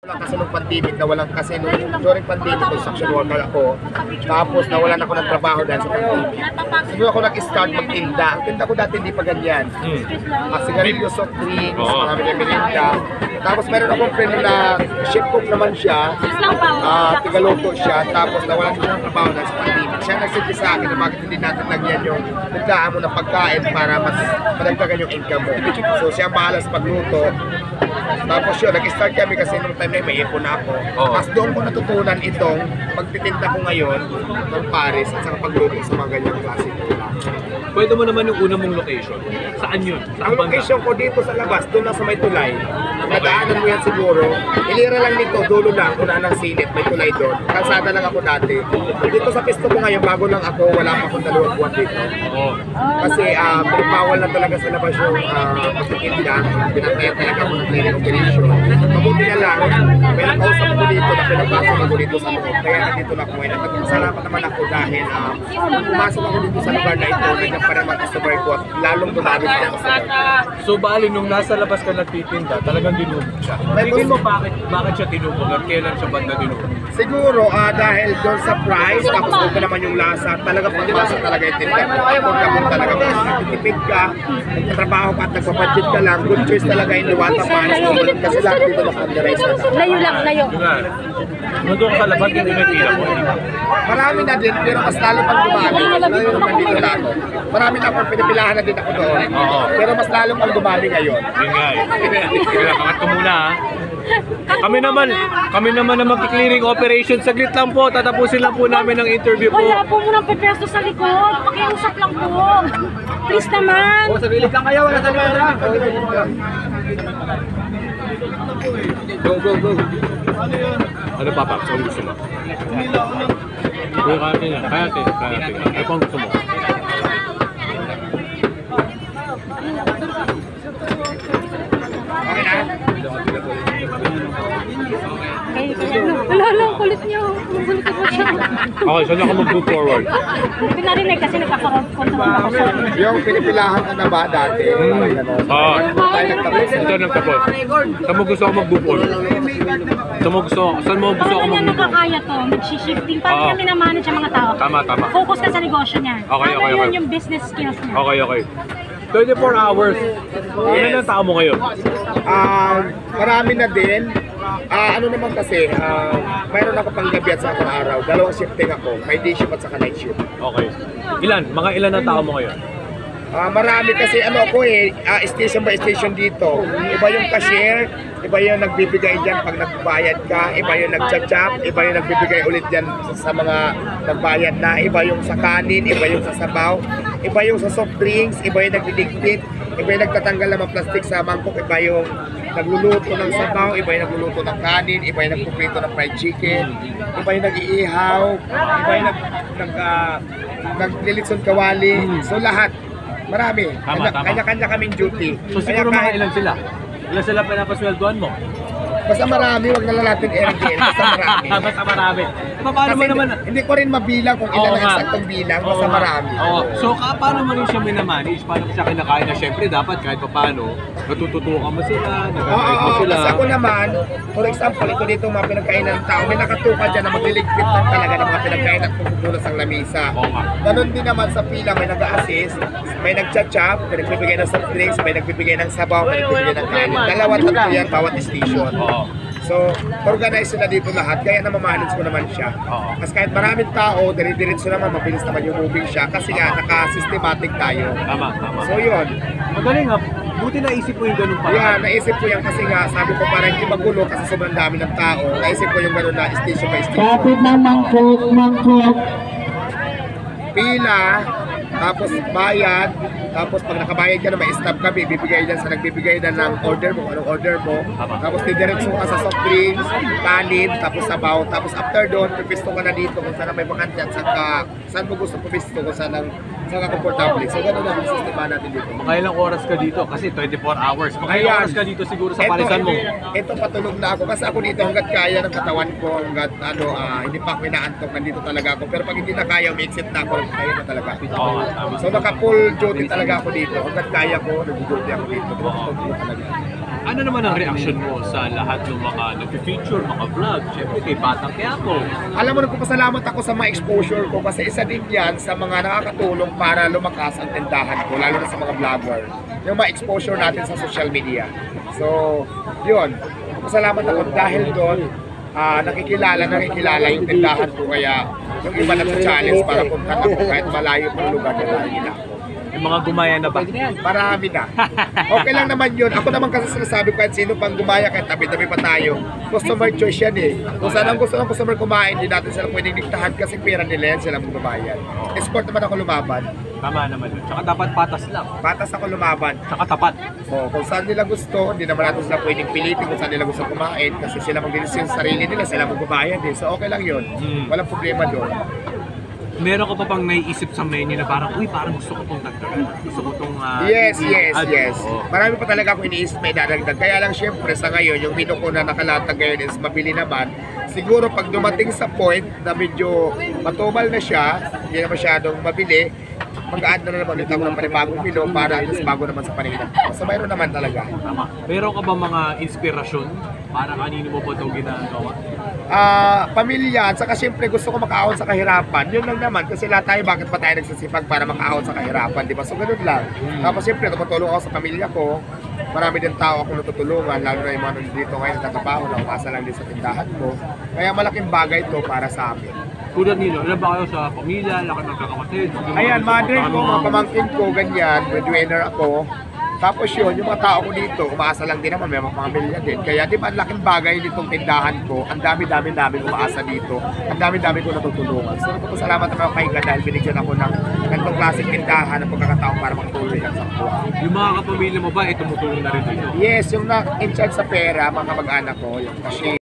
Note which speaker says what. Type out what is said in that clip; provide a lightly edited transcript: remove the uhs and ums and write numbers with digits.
Speaker 1: Kasi nung pandemic, nawalan kasi during pandemic, construction worker ako. Tapos nawalan ako ng trabaho dahil sa pandemic. Siguro ako nag-start magtinda. Ang tinda ko dati hindi pa ganyan. Sigarilyo, soft drinks, marami na mirinda. Tapos meron akong friend na chef cook naman siya. Tigaloto siya. Tapos nawalan siya ng trabaho dahil sa pandemic. Siya nagsabi sa akin na bakit hindi natin lagyan yung tindahan mo ng pagkain para mas madagdagan yung income mo. So siya bahala sa pagluto. Tapos yun, nag-start kami kasi nung time na may ipon na ako. Tapos doon ko natutunan itong pagtitinda ko ngayon ng Paris at saka pagluto sa mga ganyang klase.
Speaker 2: Pwede mo naman yung una mong location. Saan yun?
Speaker 1: Ang location ko dito sa labas, doon lang sa may tulay. Nadaanan mo yan siguro. Ilira lang nito, dulo lang, una ng silip, may tulay doon. Kalsada lang ako dati. Dito sa pisto ko ngayon, bago lang ako, wala pa akong 2 buwan dito. Kasi bawal na talaga sa labas yung pagtitinda. Pinataya talaga ako ng cleaning operation. Mabuti na lang, may nakausap ko dito na pinapasok ako dito sa loob. Kaya nandito na ako ngayon. Salamat naman ako dahil pumasok ako dito sa lugar na ito. Nandiyan pa naman customer ko at lalong dumami pa ako sa
Speaker 2: So bali, nung nasa labas ka nagtitinda, talagang dinubog siya. Tingin mo bakit siya dinubog at kailan siya banda dinubog?
Speaker 1: Siguro dahil doon sa price, tapos doon pa naman yung lasa, talagang pangmasa talaga yung tinda ko. Affordable talaga kung nagtitipid ka, nagtatrabaho ka at nagpapudget ka lang, good choice talaga yung Diwata Paris. Kasi lahat dito na-funderize na.
Speaker 3: Layo lang, layo.
Speaker 2: Nandun ka sa labas, hindi may pila mo.
Speaker 1: Marami na din, pero mas lalo pang dumami. Nandito lang. Marami na akong pinipilahan na din ako doon. Pero mas lalo pang dumami ngayon.
Speaker 2: Yun nga eh. Kangat ko muna ha. Kami naman na mag-clearing operation. Saglit lang po, tatapusin lang po namin ang interview po.
Speaker 3: Wala po muna pepesto sa likod. Pakiusap lang po. Please naman.
Speaker 1: Sarili ka kayo, wala sarili ka. Go.
Speaker 2: Ano pa, Paps? Ano gusto mo? Kaya natin yan. Kaya natin. Ano pang gusto mo?
Speaker 1: Okay na?
Speaker 3: Wala, kulit niyo. Kulit ko siya.
Speaker 2: Okay, saan ako mag-move forward?
Speaker 3: Hindi narinig kasi nagkakaroon ako sa...
Speaker 1: Yung pinipilahan ka na ba dati? Tayo nagtapos.
Speaker 2: Ito nagtapos. Saan mo gusto ako mag-move forward? Saan mo gusto ako
Speaker 3: Parang
Speaker 2: mag-move forward?
Speaker 3: nakakaya to, mag-shifting. Parang niya minamanage ang mga tao.
Speaker 2: Tama.
Speaker 3: Focus ka sa negosyo niya.
Speaker 2: Okay.
Speaker 3: Yun yung business skills niya.
Speaker 2: Okay. 24 hours. Ilan ang tao mo ngayon?
Speaker 1: Marami na din. Ano naman kasi, mayroon ako pang gabi at sa araw. 2 shifting ako. May day shift at saka night shift.
Speaker 2: Okay. Mga ilan ang tao mo ngayon?
Speaker 1: Marami kasi station by station dito. Iba yung cashier, iba yung nagbibigay dyan pag nagbayad ka, iba yung nagchat-chat, iba yung nagbibigay ulit dyan sa mga nagbayad na, iba yung sa kanin, iba yung sa sabaw, iba yung sa soft drinks, iba yung nagdidigpit, iba yung nagtatanggal ng mga plastic sa mangkok, iba yung nagluluto ng sabaw, iba yung nagluluto ng kanin, iba yung nagpuprito ng fried chicken, iba yung nag-iihaw, iba yung naglilitson kawali. So lahat. Marami. Kanya-kanya kaming duty.
Speaker 2: So siguro mga ilan sila? Ilan sila pinapasweldoan mo?
Speaker 1: Basta marami, wag na lang natin i-reveal. Basta marami.
Speaker 2: Basta marami. Paano mo naman?
Speaker 1: Hindi ko rin mabilang kung ilan ang eksaktong bilang, basta marami.
Speaker 2: So paano mo rin siya minamanage? Paano siya kinakain na? Siyempre dapat kahit pa paano, natututukan mo sila, nag-guide mo sila.
Speaker 1: Kasi ako naman, for example, ito dito mga pinagkainan ng tao, may nakatuka dyan na magliligpit lang talaga ng mga pinagkainan at pupupulas ang lamisa. Ganon din naman sa pila, may nag-a-assist, may nag-chat-chat, may nagbibigay ng soft drinks, may nagbibigay ng sabaw, may nagbibigay ng kanin. 2-3 yan, bawat station. So, organize sila dito lahat, kaya namamanage ko naman siya. Kasi kahit maraming tao, dire-diretso naman, mabilis naman yung moving siya kasi nga, naka-systematic tayo.
Speaker 2: Tama.
Speaker 1: So yun.
Speaker 2: Magaling ha, buti naisip mo yung ganun pa.
Speaker 1: Yeah, naisip ko yan kasi nga, sabi ko para hindi magulo kasi sobrang dami ng tao. Naisip ko yung gano'n na station by station.
Speaker 4: Kapit na mangkok.
Speaker 1: Pila, tapos bayad, tapos pag nakabayad ka na may stop ka, bibigay dyan sa nagbibigay na ng order mo, anong order mo. Tapos didiretso ka sa soft drinks, kanin, tapos sabaw. Tapos after doon, pipisto ka na dito kung saan may bakante at saan mo gusto pupisto, kung saan ka komportable. So gano'n lang ang sistema natin dito.
Speaker 2: Mga ilang oras ka dito? Kasi 24 hours. Mga ilang oras ka dito siguro sa parisan mo?
Speaker 1: Ito patulog na ako kasi ako dito hanggat kaya ng katawan ko, hanggat hindi pa ako inaantok, nandito talaga ako. Pero pag hindi na kaya, may-exit na ako, kaya na talaga. So naka full duty talaga ako dito. Hanggat kaya ko, nag-duty ako dito. Talaga.
Speaker 2: Ano naman ang reaction mo sa lahat ng mga nag-feature, mga vlog? Siyempre kay Batang Quiapo.
Speaker 1: Alam mo, nagpapasalamat ako sa mga exposure ko kasi isa din yan sa mga nakakatulong para lumakas ang tindahan ko, lalo na sa mga vlogger. Yung mga exposure natin sa social media. So, yun. Pasalamat ako dahil doon, nakikilala yung tindahan ko, kaya yung iba na challenge para punta ako kahit malayo pang lugar na nila ako.
Speaker 2: Yung mga gumaya na ba?
Speaker 1: Marami na. Okay lang naman yun. Ako naman kasi sinasabi ko kahit sino pang gumaya, kahit tabi-tabi pa tayo. Customer choice yan eh. Kung saan ang gusto ng customer kumain, hindi natin sila pwedeng diktahan kasi pera nila yan, sila magbabayad. Sport naman ako lumaban.
Speaker 2: Tama naman yun. Tsaka dapat patas lang.
Speaker 1: Patas ako lumaban.
Speaker 2: Tsaka tapat.
Speaker 1: O, kung saan nila gusto, hindi naman natin sila pwedeng pilitin kung saan nila gusto kumain kasi sila mag-decision sa sarili nila, sila magbabayad eh. So okay lang yun. Walang problema doon.
Speaker 2: Meron ka pa bang naiisip sa menu na parang, uy, parang gusto ko itong dagdagan. Gusto ko itong...
Speaker 1: Yes.
Speaker 2: Oo.
Speaker 1: Marami pa talaga ako iniisip na idadagdag. Kaya lang syempre sa ngayon, yung menu ko na nakalatag ngayon is mabili naman. Siguro pag dumating sa point na medyo matumal na siya, hindi na masyadong mabili, mag-add na naman ulit ako ng panibagong menu para at least bago naman sa paningin. So mayroon naman talaga.
Speaker 2: Tama. Meron ka ba mga inspirasyon para kanino mo ba ito ginagawa?
Speaker 1: Pamilya, at saka siyempre gusto ko makaahon sa kahirapan. Yun lang naman, kasi lahat tayo, bakit pa tayo nagsasipag para makaahon sa kahirapan, di ba? So ganun lang. Tapos siyempre, tumutulong ako sa pamilya ko. Marami din tao ako natutulungan, lalo na yung mga nandito ngayon nagtatrabaho na umasa lang din sa tindahan ko. Kaya malaking bagay ito para sa amin.
Speaker 2: Tulad nilo, ilan ba kayo sa pamilya, laki ng kakapatid?
Speaker 1: Ayan, mother ko, mga pamangkin ko, ganyan, breadwinner ako. Tapos yun, yung mga tao ko dito, umaasa lang din naman, may mga pamilya din. Kaya di ba, ang laking bagay nitong tindahan ko, ang dami-dami namin umaasa dito, ang dami-dami ko natutulungan. So, nagpapasalamat naman ako kay God dahil binigyan ako ng ganitong klaseng tindahan ng pagkakataon para makatulong ang sakwa.
Speaker 2: Yung mga kapamilya mo ba, tumutulong na rin dito?
Speaker 1: Yes, yung na-in-charge sa pera, mga kamag-anak ko, yung cashier.